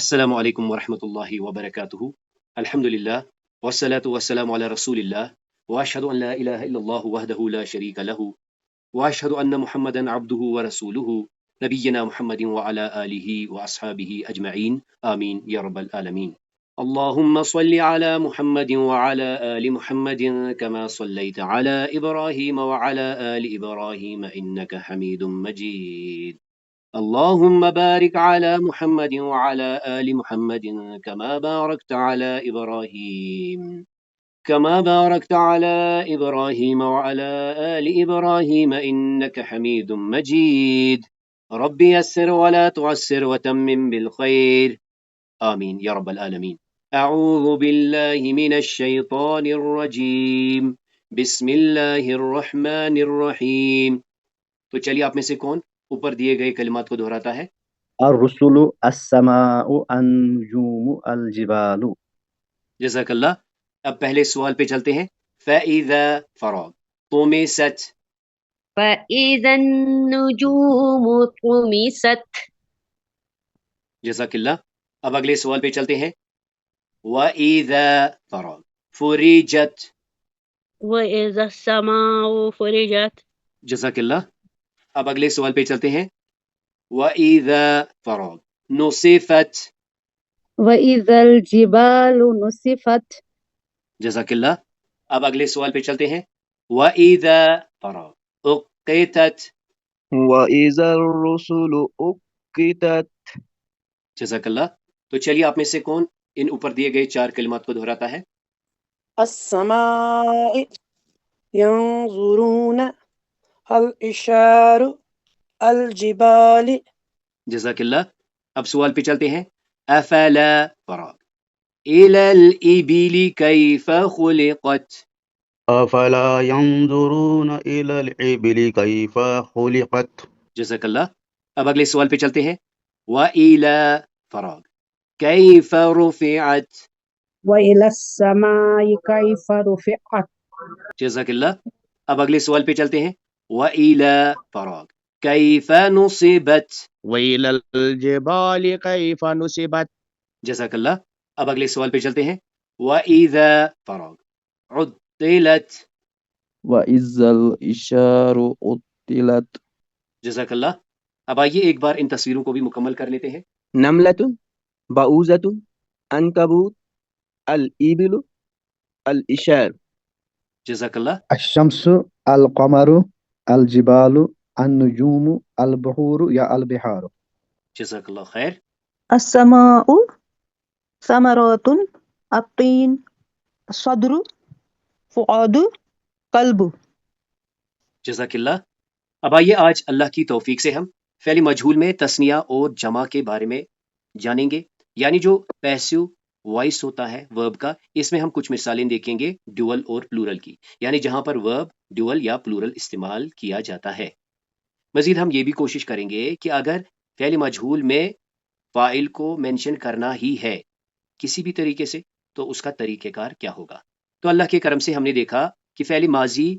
السلام علیکم ورحمۃ اللہ وبرکاتہ۔ الحمد للہ والصلاة والسلام علی رسول اللہ واشهد ان لا الہ الا اللہ وحدہ لا شریک لہ واشهد ان محمدا عبدہ ورسولہ نبینا محمد وعلی آلہ واصحابہ اجمعین آمین یا رب العالمین۔ اللہم صل علی محمد وعلی آل محمد كما صلیت علی ابراہیم وعلی آل ابراہیم انک حمید مجید۔ اللهم بارك على محمد وعلى آل محمد كما باركت على إبراهيم وعلى آل إبراهيم إنك حميد مجيد۔ رب يسر ولا تعسر وتمم بالخير آمين يا رب العالمين۔ أعوذ بالله من الشيطان الرجيم بسم الله الرحمن الرحيم۔ تو چلیے آپ میں سے کون اوپر دیے گئے کلمات کو دہراتا ہے؟ الرسل السماء النجوم الجبال۔ جزاک اللہ۔ اب پہلے سوال پہ چلتے ہیں۔ فَإِذَا فَرَغْ طُمِسَتْ۔ فَإِذَا النُّجُومُ طُمِسَتْ۔ جزاک اللہ۔ اب اگلے سوال پہ چلتے ہیں۔ وَإِذَا فَرَغْ فُرِجَتْ۔ وَإِذَا السَّمَاءُ فُرِجَتْ۔ جزاک اللہ۔ اب اگلے سوال پہ چلتے ہیں۔ وَإِذَا فَرَغْ نُصِفَتْ۔ وَإِذَا الْجِبَالُ نُصِفَتْ۔ جزاک اللہ۔ اب اگلے سوال پہ چلتے ہیں۔ وَإِذَا فَرَغْ أُقِّتَتْ۔ وَإِذَا الرُّسُلُ أُقِّتَتْ۔ جزاک اللہ۔ تو چلیے آپ میں سے کون ان اوپر دیے گئے 4 کلمات کو دہراتا ہے؟ السماء ينظرون الإشار الجبال۔ جزاک اللہ۔ اب سوال پہ چلتے ہیں۔ افلا فراغ الى الابل كيف خلقت۔ أفلا ينظرون إلى الإبل كيف خلقت۔ جزاک اللہ۔ اب اگلے سوال پہ چلتے ہیں۔ وإلى فراغ كيف رفعت۔ وَإِلَى السَّمَاءِ كَيْفَ رُفِعَتْ۔ جزاک اللہ۔ اب اگلے سوال پہ چلتے ہیں۔ وإلى فراغ كيف نصبت۔ وَإِلَى الْجِبَالِ كَيْفَ نُصِبَتْ۔ جزاک اللہ۔ اب اگلے سوال پہ چلتے ہیں۔ وإذا فراغ عطلت۔ وَإِذَا الْإِشَارُ عُطِّلَتْ۔ جزاک اللہ۔ اب آئیے ایک بار ان تصویروں کو بھی مکمل کر لیتے ہیں۔ نملۃ، بعوضۃ، عنکبوت، الإبل، الإشار۔ جزاک اللہ۔ الشمس القمر الجبال النجوم البحور یا البحار۔ جزاک اللہ خیر۔ السماء ثمرات، الطين صدر، فؤاد قلب۔ جزاک اللہ۔ اب آئیے آج اللہ کی توفیق سے ہم فعل مجہول میں تثنیہ اور جمع کے بارے میں جانیں گے، یعنی جو پیسو وائس ہوتا ہے ورب کا، اس میں ہم کچھ مثالیں دیکھیں گے ڈیول اور پلورل کی، یعنی جہاں پر ورب ڈیول یا پلورل استعمال کیا جاتا ہے۔ مزید ہم یہ بھی کوشش کریں گے کہ اگر فعل مجہول میں فاعل کو مینشن کرنا ہی ہے کسی بھی طریقے سے تو اس کا طریقہ کار کیا ہوگا۔ تو اللہ کے کرم سے ہم نے دیکھا کہ فعل ماضی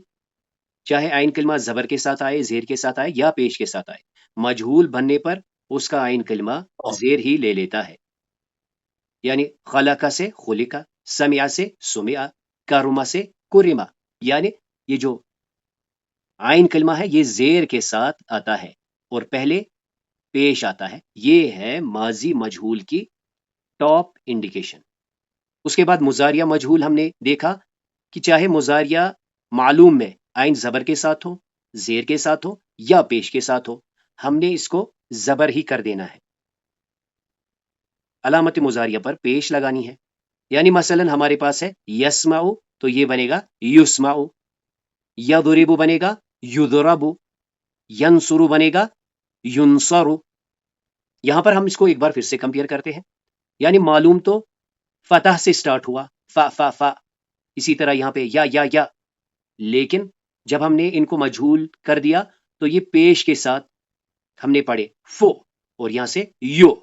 چاہے عین کلمہ زبر کے ساتھ آئے، زیر کے ساتھ آئے یا پیش کے ساتھ آئے، مجہول بننے پر اس کا عین کلمہ زیر ہی لے لیتا ہے، یعنی خلقہ سے خلقہ، سمعہ سے سمعہ، کرمہ سے کرمہ، یعنی یہ جو عین کلمہ ہے یہ زیر کے ساتھ آتا ہے اور پہلے پیش آتا ہے۔ یہ ہے ماضی مجہول کی ٹاپ انڈیکیشن۔ اس کے بعد مضارعہ مجہول ہم نے دیکھا کہ چاہے مضارعہ معلوم میں عین زبر کے ساتھ ہو، زیر کے ساتھ ہو یا پیش کے ساتھ ہو، ہم نے اس کو زبر ہی کر دینا ہے، علامت مضارعہ پر پیش لگانی ہے۔ یعنی مثلا ہمارے پاس ہے یسمع تو یہ بنے گا یسمع، یضرب بنے گا یضرب، ینصر بنے گا ینصر۔ یہاں پر ہم اس کو ایک بار پھر سے کمپیئر کرتے ہیں، یعنی معلوم تو فتح سے سٹارٹ ہوا، فا فا فا، اسی طرح یہاں پہ یا، لیکن جب ہم نے ان کو مجہول کر دیا تو یہ پیش کے ساتھ ہم نے پڑھے فو اور یہاں سے یو،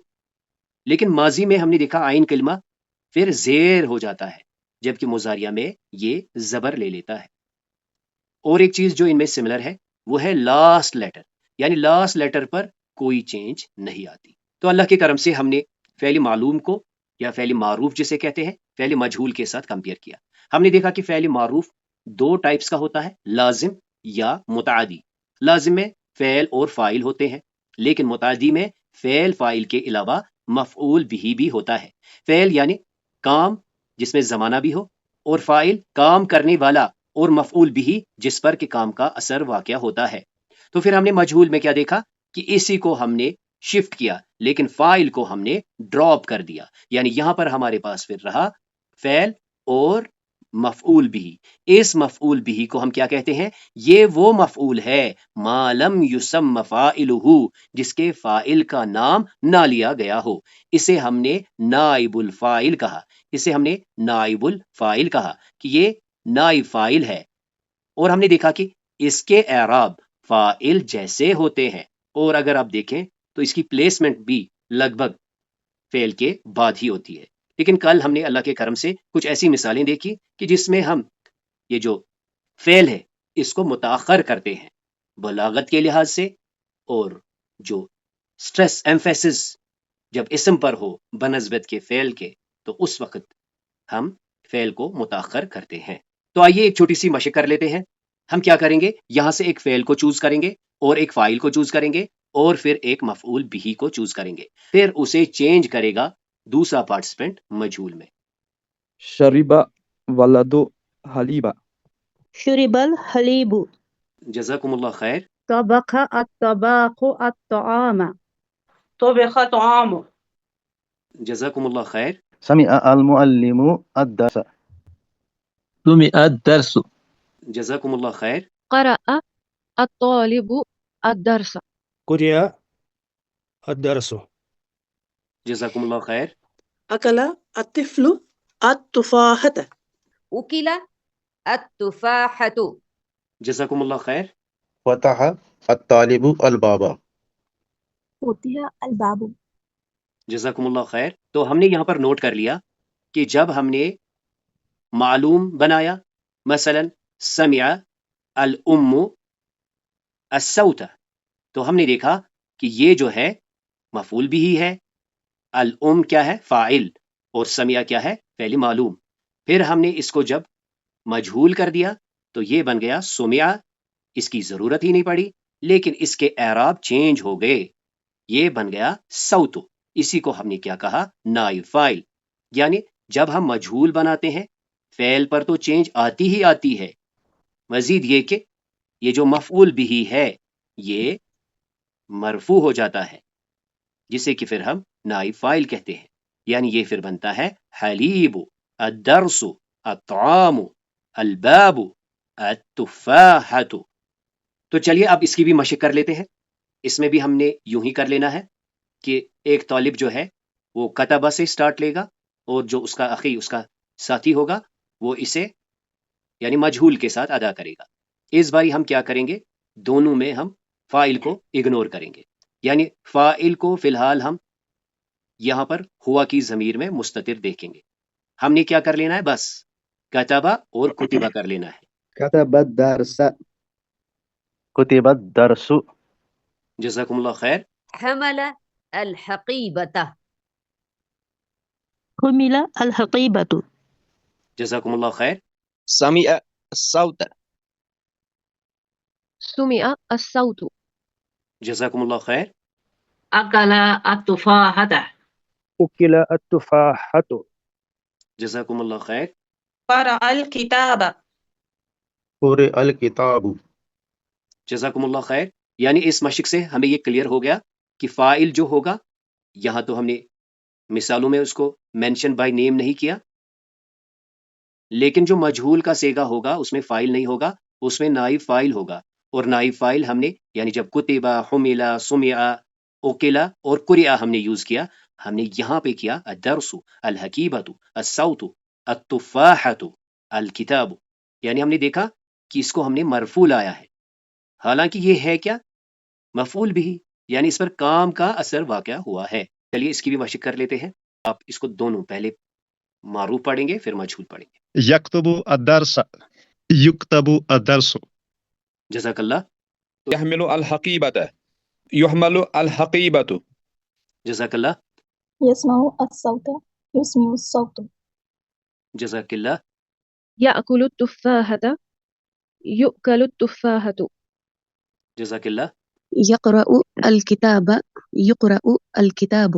لیکن ماضی میں ہم نے دیکھا عین کلمہ پھر زیر ہو جاتا ہے، جبکہ مضارعہ میں یہ زبر لے لیتا ہے۔ اور ایک چیز جو ان میں سملر ہے وہ ہے لاسٹ لیٹر، یعنی لاسٹ لیٹر پر کوئی چینج نہیں آتی۔ تو اللہ کے کرم سے ہم نے فعل معلوم کو یا فعل معروف جسے کہتے ہیں فعل مجہول کے ساتھ کمپیئر کیا. ہم نے دیکھا کہ فعل معروف دو ٹائپس کا ہوتا ہے، لازم یا متعدی. لازم میں فعل اور فاعل ہوتے ہیں، لیکن متعدی میں فعل فاعل کے علاوہ مفعول بھی ہوتا ہے. فعل یعنی کام جس میں زمانہ بھی ہو، اور فاعل کام کرنے والا اور مفعول بھی جس پر کہ کام کا اثر واقع ہوتا ہے. تو پھر ہم نے مجہول میں کیا دیکھا کہ اسی کو ہم نے شفٹ کیا، لیکن فاعل کو ہم نے ڈراپ کر دیا. یعنی یہاں پر ہمارے پاس پھر رہا فعل اور مفعول بھی. اس مفعول بھی کو ہم کیا کہتے ہیں؟ یہ وہ مفعول ہے ما لم یسم فاعلہ، جس کے فاعل کا نام نہ لیا گیا ہو. اسے ہم نے نائب الفاعل کہا. اسے ہم نے نائب الفاعل کہا کہ یہ نائب فاعل ہے. اور ہم نے دیکھا کہ اس کے اعراب فاعل جیسے ہوتے ہیں، اور اگر آپ دیکھیں تو اس کی پلیسمنٹ بھی لگ بھگ فعل کے بعد ہی ہوتی ہے. لیکن کل ہم نے اللہ کے کرم سے کچھ ایسی مثالیں دیکھی کہ جس میں ہم یہ جو فعل ہے اس کو متاخر کرتے ہیں بلاغت کے لحاظ سے، اور جو سٹریس ایمفیسس جب اسم پر ہو بنسبت کے فعل کے تو اس وقت ہم فعل کو متاخر کرتے ہیں. تو آئیے ایک چھوٹی سی مشق کر لیتے ہیں. ہم کیا کریں گے؟ یہاں سے ایک فعل کو چوز کریں گے اور ایک فاعل کو چوز کریں گے اور پھر ایک مفعول بھی کو چوز کریں گے. پھر اسے چینج کرے گا دوسرا پارٹیسپینٹ مجہول میں. شرب ولد حلیبا. شرب الحلیب. جزاکم اللہ خیر. طبخ الطباخ الطعام. طبخ طعام. جزاکم اللہ خیر. سمع المعلم الدرس. سمع الدرس. جزاکم اللہ خیر. قرأ الطالب الدرس. قرئ الدرس. جزاکم اللہ خیر. أكل الطفل التفاحة. أكل التفاحة. جزاکم اللہ خیر. فتح الطالب الباب. فتح الباب. جزاکم اللہ خیر. تو ہم نے یہاں پر نوٹ کر لیا کہ جب ہم نے معلوم بنایا، مثلا سمع الام الصوت، تو ہم نے دیکھا کہ یہ جو ہے مفعول بھی ہی ہے، الام کیا ہے؟ فاعل، اور سمع کیا ہے؟ فعل معلوم. پھر ہم نے اس کو جب مجہول کر دیا تو یہ بن گیا سمع، اس کی ضرورت ہی نہیں پڑی، لیکن اس کے اعراب چینج ہو گئے، یہ بن گیا صوت. اسی کو ہم نے کیا کہا؟ نائب فاعل. یعنی جب ہم مجہول بناتے ہیں فعل پر تو چینج آتی ہی آتی ہے، مزید یہ کہ یہ جو مفعول بھی ہے یہ مرفوع ہو جاتا ہے، جسے کہ پھر ہم نائب فاعل کہتے ہیں. یعنی یہ پھر بنتا ہے حلیب، الدرس، الطعام، الباب، التفاحۃ. تو چلیے اب اس کی بھی مشق کر لیتے ہیں. اس میں بھی ہم نے یوں ہی کر لینا ہے کہ ایک طالب جو ہے وہ کتبہ سے سٹارٹ لے گا، اور جو اس کا اخی، اس کا ساتھی ہوگا، وہ اسے یعنی مجہول کے ساتھ ادا کرے گا. اس باری ہم کیا کریں گے؟ دونوں میں ہم فاعل کو اگنور کریں گے. یعنی فاعل کو فی الحال ہم یہاں پر ہوا کی ضمیر میں مستتر دیکھیں گے. ہم نے کیا کر لینا ہے؟ بس کتبہ اور کتبہ کر لینا ہے. كتب الدرس. كتب الدرس. جزاکم اللہ خیر. حمل الحقيبة. حمل الحقيبة. جزاکم اللہ خیر. سمع الصوت. سمع الصوت. جزاکم اللہ خیر. أكل التفاحة. أكل التفاحة. جزاکم اللہ خیر. قرأ الكتاب. قرئ الکتاب. جزاکم اللہ خیر. یعنی اس مشق سے ہمیں یہ کلیئر ہو گیا کہ فاعل جو ہوگا، یہاں تو ہم نے مثالوں میں اس کو مینشن بائی نیم نہیں کیا، لیکن جو مجہول کا صیغہ ہوگا اس میں فاعل نہیں ہوگا، اس میں نائب فاعل ہوگا. اور نائب فاعل ہم نے یعنی جب کتبہ، حملہ، سمع، اوکلا اور قرئ ہم نے یوز کیا، ہم نے یہاں پہ کیا الدرس، الحقیبۃ، الصوت، التفاحۃ، الکتاب. یعنی ہم نے دیکھا کہ اس کو ہم نے مرفوع لایا ہے، حالانکہ یہ ہے کیا؟ مفعول بھی، یعنی اس پر کام کا اثر واقع ہوا ہے. چلیے اس کی بھی مشق کر لیتے ہیں. آپ اس کو دونوں پہلے معروف پڑھیں گے پھر مجہول پڑھیں گے. یکتب الدرس، یکتب الدرس. جزاک اللہ. يحمل الحقيبة. يحمل الحقيبة. جزاک اللہ. يسمع الصوت يسمع الصوت جزاكillah. يأكل التفاحة يؤكل التفاحة. جزاكillah. يقرأ الكتاب يقرأ الكتاب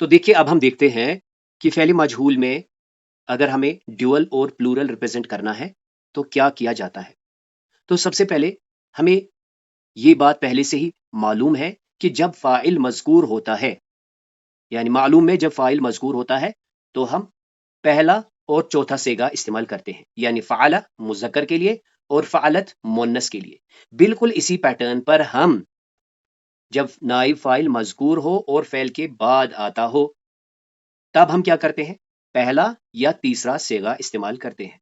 تو دیکھیے اب ہم دیکھتے ہیں کہ فعل مجہول میں اگر ہمیں ڈیول اور پلورل ریپرزینٹ کرنا ہے تو کیا کیا جاتا ہے. تو سب سے پہلے ہمیں یہ بات پہلے سے ہی معلوم ہے کہ جب فاعل مذکور ہوتا ہے، یعنی معلوم میں جب فاعل مذکور ہوتا ہے تو ہم پہلا اور چوتھا صیغہ استعمال کرتے ہیں، یعنی فعل مذکر کے لیے اور فعلت مؤنث کے لیے. بالکل اسی پیٹرن پر ہم جب نائب فاعل مذکور ہو اور فعل کے بعد آتا ہو تب ہم کیا کرتے ہیں؟ پہلا یا تیسرا صیغہ استعمال کرتے ہیں.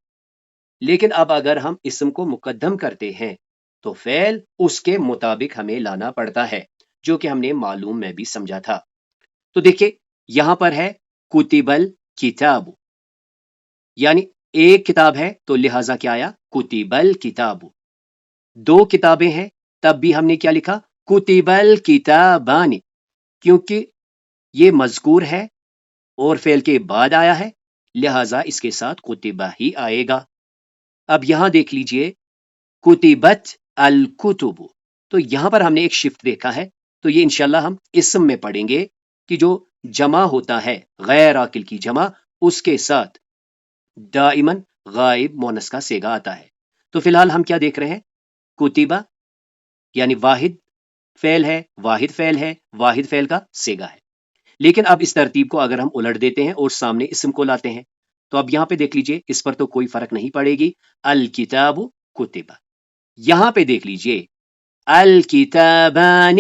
لیکن اب اگر ہم اسم کو مقدم کرتے ہیں تو فعل اس کے مطابق ہمیں لانا پڑتا ہے، جو کہ ہم نے معلوم میں بھی سمجھا تھا. تو دیکھیں یہاں پر ہے کتب الکتاب، یعنی ایک کتاب ہے تو لہٰذا کیا آیا؟ کتب الکتاب. دو کتابیں ہیں تب بھی ہم نے کیا لکھا؟ کتب الکتابان، کیونکہ یہ مذکور ہے اور فعل کے بعد آیا ہے لہٰذا اس کے ساتھ کتبہ ہی آئے گا. اب یہاں دیکھ لیجئے کتبت الکتب، تو یہاں پر ہم نے ایک شفٹ دیکھا ہے. تو یہ انشاءاللہ ہم اسم میں پڑھیں گے کہ جو جمع ہوتا ہے غیر عاقل کی جمع، اس کے ساتھ دائماً غائب مؤنث کا صیغہ آتا ہے. تو فی الحال ہم کیا دیکھ رہے ہیں؟ کتبہ یعنی واحد فعل ہے، واحد فعل ہے، واحد فعل کا صیغہ ہے. لیکن اب اس ترتیب کو اگر ہم الٹ دیتے ہیں اور سامنے اسم کو لاتے ہیں تو اب یہاں پہ دیکھ لیجئے اس پر تو کوئی فرق نہیں پڑے گی. الکتاب کتبہ. یہاں پہ دیکھ لیجئے الکتابان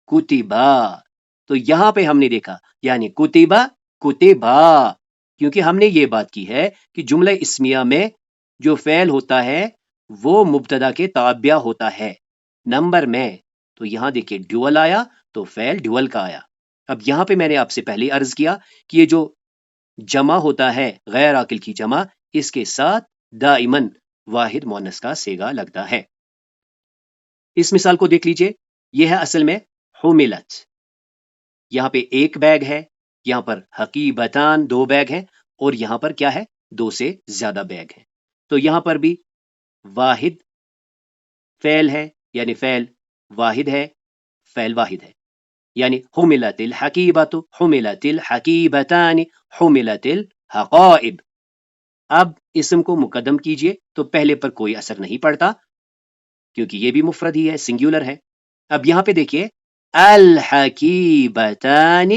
کتبا، تو یہاں پہ ہم نے دیکھا یعنی کتبہ کتبا، کیونکہ ہم نے یہ بات کی ہے کہ جملہ اسمیہ میں جو فعل ہوتا ہے وہ مبتدا کے تابع ہوتا ہے نمبر میں. تو یہاں دیکھیں ڈیول آیا تو فعل ڈیول کا آیا. اب یہاں پہ میں نے آپ سے پہلے عرض کیا کہ یہ جو جمع ہوتا ہے غیر عاقل کی جمع، اس کے ساتھ دائماً واحد مؤنث کا صیغہ لگتا ہے. اس مثال کو دیکھ لیجئے، یہ ہے اصل میں حملت. یہاں پہ ایک بیگ ہے، یہاں پر حقیبتان دو بیگ ہیں، اور یہاں پر کیا ہے؟ دو سے زیادہ بیگ ہیں. تو یہاں پر بھی واحد فعل ہے، یعنی فعل واحد ہے، فعل واحد ہے، یعنی حملت الحقیبۃ، حملت الحقیبتان، حملت الحقائب. اب اسم کو مقدم کیجئے تو پہلے پر کوئی اثر نہیں پڑتا کیونکہ یہ بھی مفرد ہی ہے، سنگیولر ہے. اب یہاں پہ دیکھیے الحقیبتان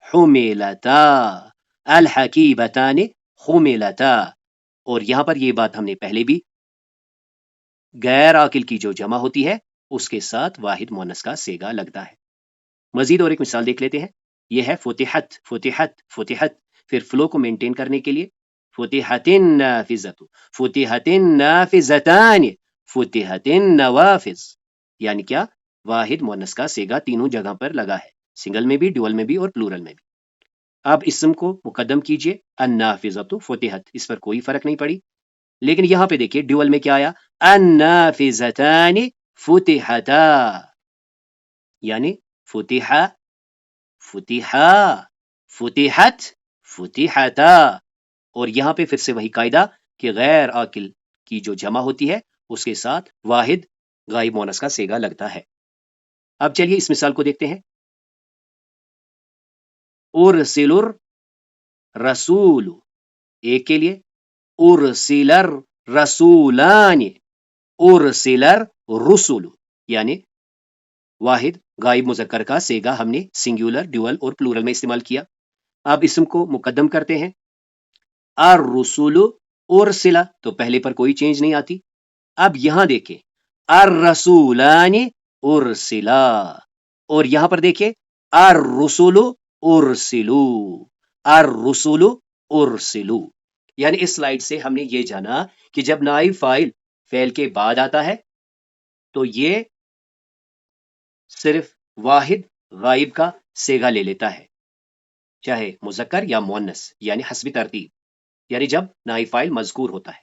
حملتا، الحقیبتان حملتا. اور یہاں پر یہ بات ہم نے پہلے بھی، غیر عاقل کی جو جمع ہوتی ہے اس کے ساتھ واحد مؤنث کا صیغہ لگتا ہے. مزید اور ایک مثال دیکھ لیتے ہیں. یہ ہے فتحت، فتحت، فتحت. پھر فلو کو مینٹین کرنے کے لیے فتحت النافذۃ، فتحت النافذتان، فتحت النوافذ، یعنی کیا؟ واحد مؤنث کا صیغہ تینوں جگہ پر لگا ہے، سنگل میں بھی، ڈیول میں بھی اور پلورل میں بھی. اب اسم کو مقدم کیجئے النافذۃ فتحت، اس پر کوئی فرق نہیں پڑی. لیکن یہاں پہ دیکھیے ڈیول میں کیا آیا؟ النافذتان فتحتا، یعنی فتح، فتحا، فتحت، فتحتا. اور یہاں پہ پھر سے وہی قاعدہ کہ غیر عاقل کی جو جمع ہوتی ہے اس کے ساتھ واحد غائب مؤنث کا صیغہ لگتا ہے. اب چلیے اس مثال کو دیکھتے ہیں. ارسل الرسول، ایک کے لیے ارسل الرسولان، ارسل الرسل، یعنی واحد غائب مذکر کا صیغہ ہم نے سنگیولر، ڈیول اور پلورل میں استعمال کیا. اب اسم کو مقدم کرتے ہیں. الرسول ارسلا، تو پہلے پر کوئی چینج نہیں آتی. اب یہاں دیکھیں الرسولان ارسلا، اور یہاں پر دیکھیں الرسول ارسلو، الرسول ارسلو. یعنی اس سلائیڈ سے ہم نے یہ جانا کہ جب نائب فاعل فعل کے بعد آتا ہے تو یہ صرف واحد غائب کا صیغہ لے لیتا ہے، چاہے مذکر یا مؤنث، یعنی حسب ترتیب، یعنی جب نائب فاعل مذکور ہوتا ہے.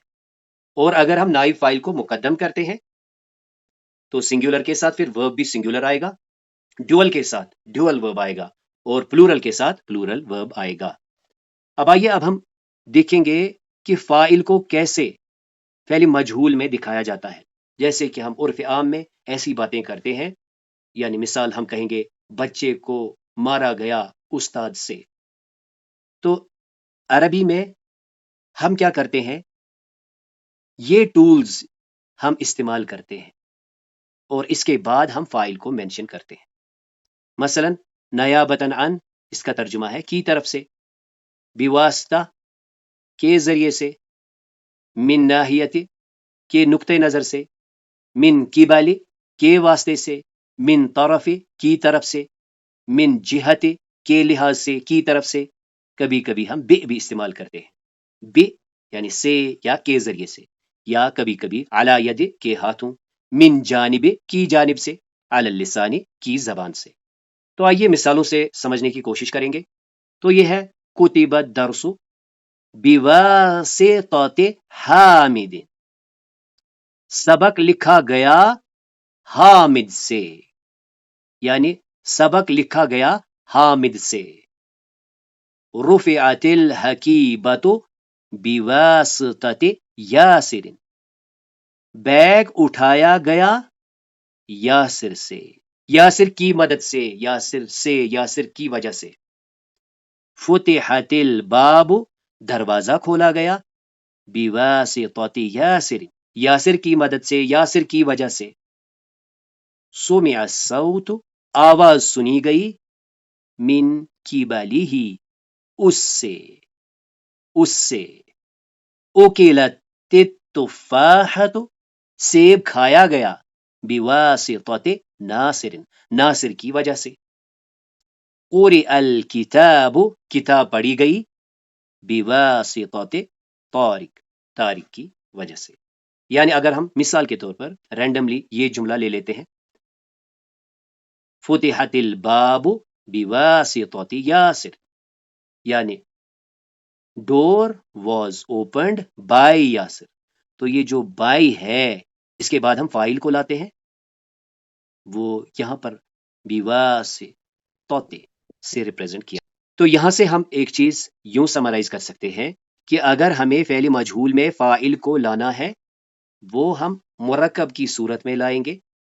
اور اگر ہم نائب فاعل کو مقدم کرتے ہیں تو سنگیولر کے ساتھ پھر ورب بھی سنگیولر آئے گا، ڈیول کے ساتھ ڈیول ورب آئے گا، اور پلورل کے ساتھ پلورل ورب آئے گا۔ اب آئیے اب ہم دیکھیں گے کہ فاعل کو کیسے فعل مجہول میں دکھایا جاتا ہے۔ جیسے کہ ہم عرف عام میں ایسی باتیں کرتے ہیں، یعنی مثال ہم کہیں گے بچے کو مارا گیا استاد سے، تو عربی میں ہم کیا کرتے ہیں، یہ ٹولز ہم استعمال کرتے ہیں اور اس کے بعد ہم فاعل کو مینشن کرتے ہیں۔ مثلا نیابتاً عن، اس کا ترجمہ ہے کی طرف سے، بواسطہ کے ذریعے سے، من ناحیت کے نقطۂ نظر سے، من قبل کے واسطے سے، من طرف کی طرف سے، من جہت کے لحاظ سے کی طرف سے۔ کبھی کبھی ہم بے بھی استعمال کرتے ہیں، بے یعنی سے یا کے ذریعے سے، یا کبھی کبھی علی ید کے ہاتھوں، من جانب کی جانب سے، علی اللسان کی زبان سے۔ تو آئیے مثالوں سے سمجھنے کی کوشش کریں گے۔ تو یہ ہے کتب الدرس بواسطۃ حامد، سبق لکھا گیا حامد سے، یعنی سبق لکھا گیا حامد سے۔ رفعت الحقیبۃ بواسطۃ یاسر، بیگ اٹھایا گیا یاسر سے، یاسر کی مدد سے، یاسر کی وجہ سے۔ فتحت الباب، دروازہ کھولا گیا بواسطۃ یاسر، یاسر کی مدد سے، یاسر کی وجہ سے۔ سمع الصوت، آواز سنی گئی، من قبلہ، اس سے۔ اکلت التفاحۃ، سیب کھایا گیا بواسطۃ ناصر، ناصر کی وجہ سے۔ قرئ الکتاب، کتاب پڑھی گئی بواسطۃ طارق، طارق کی وجہ سے۔ یعنی اگر ہم مثال کے طور پر رینڈملی یہ جملہ لے لیتے ہیں، فتحت الباب بواسطۃ یاسر، یعنی ڈور واز اوپنڈ بائی یاسر۔ تو یہ جو بائی ہے اس کے بعد ہم فاعل کو لاتے ہیں، وہ یہاں پر بواسطۃ سے ریپریزنٹ کیا۔ تو یہاں سے ہم ایک چیز یوں سمرائز کر سکتے ہیں کہ اگر ہمیں فعل مجہول میں فاعل کو لانا ہے، وہ ہم مرکب کی صورت میں لائیں گے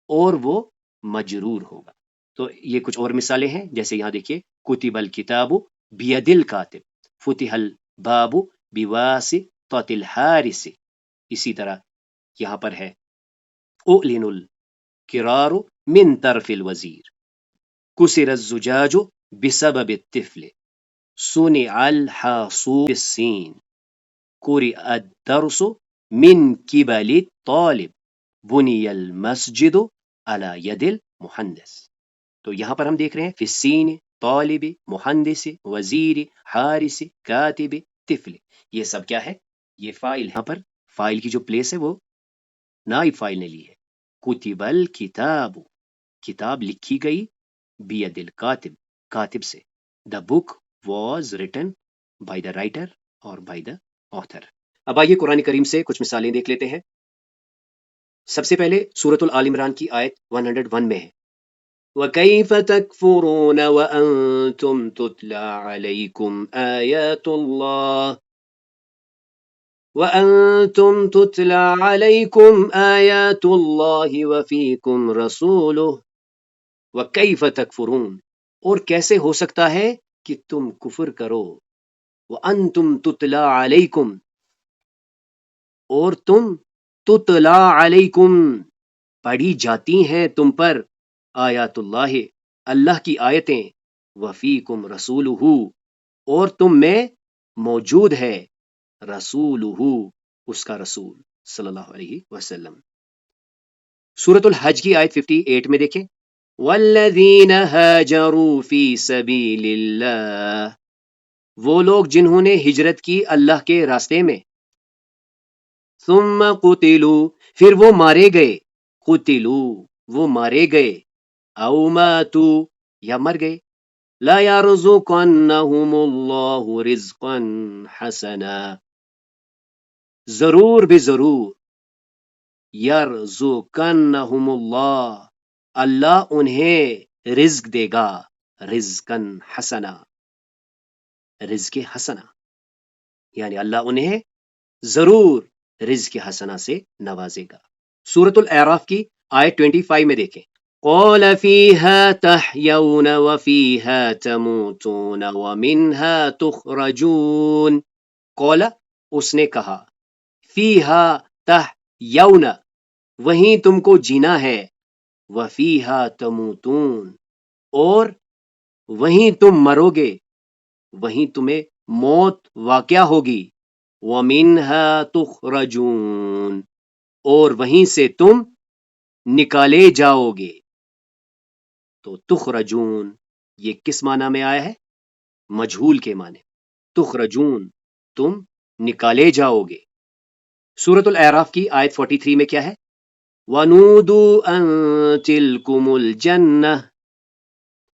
اور وہ مجرور ہوگا۔ تو یہ کچھ اور مثالیں ہیں، جیسے یہاں دیکھیے کتب الکتاب بید الکاتب، فتح الباب بواسطۃ الحارس۔ اسی طرح یہاں پر ہے اعلن القرار من طرف الوزیر، کسر الزجاج بسبب الطفل، صنع الحاسوب بالسین، قرئ الدرس من قبل الطالب، بنی المسجد على ید المہندس۔ تو یہاں پر ہم دیکھ رہے ہیں فی السین، طالب، مہندس، وزیر، حارس، کاتب، طفل، یہ سب کیا ہے؟ یہ فاعل۔ یہاں پر فاعل کی جو پلیس ہے وہ نائب فاعل نے لی ہے۔ کتب الکتاب، کتاب لکھی گئی، بید الکاتب، کاتب سے۔ The book was written by the writer اور بائی دا آتھر۔ اب آئیے قرآن کریم سے کچھ مثالیں دیکھ لیتے ہیں۔ سب سے پہلے سورۃ الآل عمران کی آیت 101 میں ہے، وَكَيْفَ تَكْفُرُونَ وَأَنْتُمْ تُتْلَى عَلَيْكُمْ آيَاتُ اللَّهِ وَأَنْتُمْ تُتْلَى عَلَيْكُمْ آيَاتُ اللَّهِ وَفِيكُمْ رَسُولُهُ وَكَيْفَ تَكْفُرُونَ، اور کیسے ہو سکتا ہے کہ تم کفر کرو، وَأَنْتُمْ تُتْلَى عَلَيْكُمْ، اور تم تُتْلَى عَلَيْكُمْ، پڑھی جاتی ہیں تم پر، آیات اللہ، اللہ کی آیتیں، وفیکم رسولہ، اور تم میں موجود ہے رسولہ، اس کا رسول صلی اللہ علیہ وسلم۔ سورۃ الحج کی آیت 58 میں دیکھیں، والذین ہاجروا فی سبیل اللہ، وہ لوگ جنہوں نے ہجرت کی اللہ کے راستے میں، ثم قتلوا، پھر وہ مارے گئے، قتلوا، وہ مارے گئے، او ماتوا، یا مر گئے، لا یرزقنہم اللہ رزقا حسنا، ضرور بے ضرور، یرزقنہم اللہ، اللہ انہیں رزق دے گا، رزقن حسنا، رزق حسنا، یعنی اللہ انہیں ضرور رزق حسنا سے نوازے گا۔ سورۃ الاعراف کی آیت 25 میں دیکھیں، قال فیہا تحیون وفیہا تموتون ومنہا تخرجون۔ قال اس نے کہا، فیہا تحیون وہیں تم کو جینا ہے، وفیہا تموتون اور وہیں تم مرو گے، وہیں تمہیں موت واقع ہوگی، وَمِنْهَا تُخْرَجُونَ اور وہیں سے تم نکالے جاؤ گے۔ تو تخرجون یہ کس معنی میں آیا ہے؟ مجہول کے معنی، تخرجون تم نکالے جاؤ گے۔ سورۃ الاعراف کی آیت 43 میں کیا ہے؟ وَنُودُوا أَن تِلْكُمُ الْجَنَّةُ،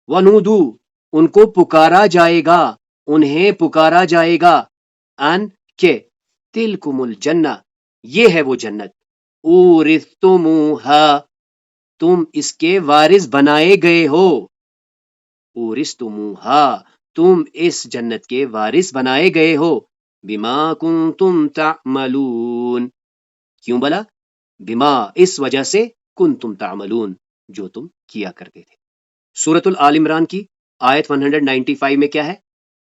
وَنُودُوا ان کو پکارا جائے گا، انہیں پکارا جائے گا، ان کہ تلکم الجنہ یہ ہے وہ جنت، اورثتموہا تم اس کے وارث بنائے گئے ہو، اورثتموہا تم اس جنت کے وارث بنائے گئے ہو، بما کنتم تعملون کیوں بلا؟ بما اس وجہ سے کنتم تعملون جو تم کیا کرتے تھے۔ سورۃ الآل عمران کی آیت 195 میں کیا ہے؟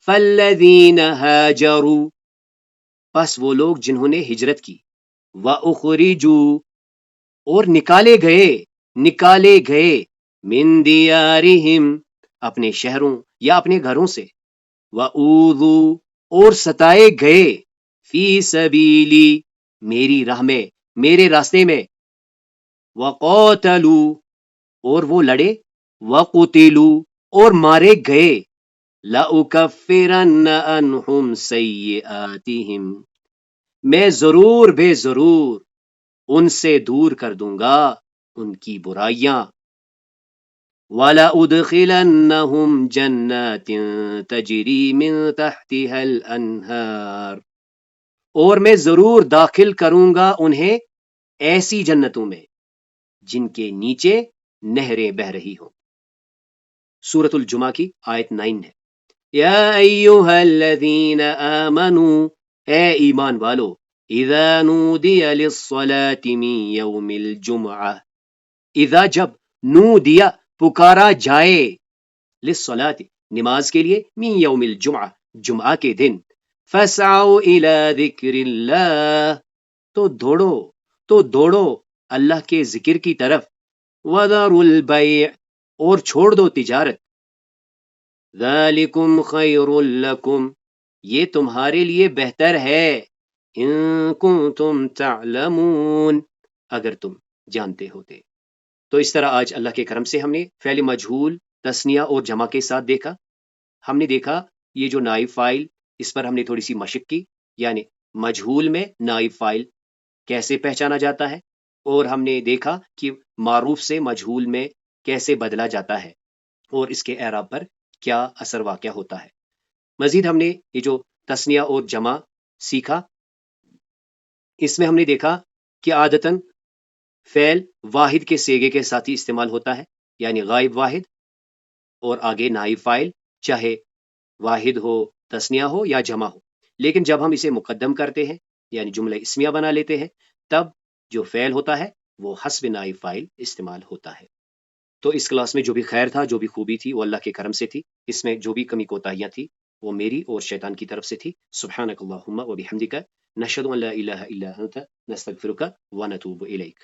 فالذین ہاجروا پس وہ لوگ جنہوں نے ہجرت کی، وَأُخْرِجُوا اور نکالے گئے من دیارہم اپنے شہروں یا اپنے گھروں سے، وَأُوذُوا اور ستائے گئے، فی سبیلی میری راہ میں، میرے راستے میں، وَقَاتَلُوا اور وہ لڑے، وَقُتِلُوا اور مارے گئے، لَأُكَفِّرَنَّ عَنْهُمْ سَيِّئَاتِهِمْ میں ضرور بے ضرور ان سے دور کر دوں گا ان کی برائیاں، وَلَأُدْخِلَنَّهُمْ جَنَّاتٍ تَجْرِي مِن تَحْتِهَا الْأَنْهَارُ اور میں ضرور داخل کروں گا انہیں ایسی جنتوں میں جن کے نیچے نہریں بہہ رہی ہوں۔ سورۃ الجمعہ کی آیت 9 ہے، یا ایہا الذین آمنوا اے ایمان والو، اذا نودی للصلاة من یوم الجمعہ اذا جب نودیا پکارا جائے للصلاة نماز کے لیے، من یوم الجمعہ جمعہ کے دن، فاسعوا الی ذکر اللہ تو دوڑو اللہ کے ذکر کی طرف، وذروا البیع اور چھوڑ دو تجارت، ذالکم خیر لکم یہ تمہارے لیے بہتر ہے، ان کنتم تعلمون اگر تم جانتے ہوتے۔ تو اس طرح آج اللہ کے کرم سے ہم نے فعل مجہول تثنیہ اور جمع کے ساتھ دیکھا۔ ہم نے دیکھا یہ جو نائب فاعل، اس پر ہم نے تھوڑی سی مشق کی، یعنی مجہول میں نائب فاعل کیسے پہچانا جاتا ہے، اور ہم نے دیکھا کہ معروف سے مجہول میں کیسے بدلا جاتا ہے اور اس کے اعراب پر کیا اثر واقع ہوتا ہے۔ مزید ہم نے یہ جو تثنیہ اور جمع سیکھا، اس میں ہم نے دیکھا کہ عادتاً فعل واحد کے صیغے کے ساتھ ہی استعمال ہوتا ہے، یعنی غائب واحد اور آگے نائب فاعل، چاہے واحد ہو، تثنیہ ہو یا جمع ہو۔ لیکن جب ہم اسے مقدم کرتے ہیں یعنی جملہ اسمیہ بنا لیتے ہیں، تب جو فعل ہوتا ہے وہ حسب نائب فاعل استعمال ہوتا ہے۔ تو اس کلاس میں جو بھی خیر تھا، جو بھی خوبی تھی، وہ اللہ کے کرم سے تھی۔ اس میں جو بھی کمی کوتاہیاں تھی وہ میری اور شیطان کی طرف سے تھی۔ سبحانک اللہم و بحمدک، نشہد ان لا الہ الا انت، نستغفرک و نتوب الیک۔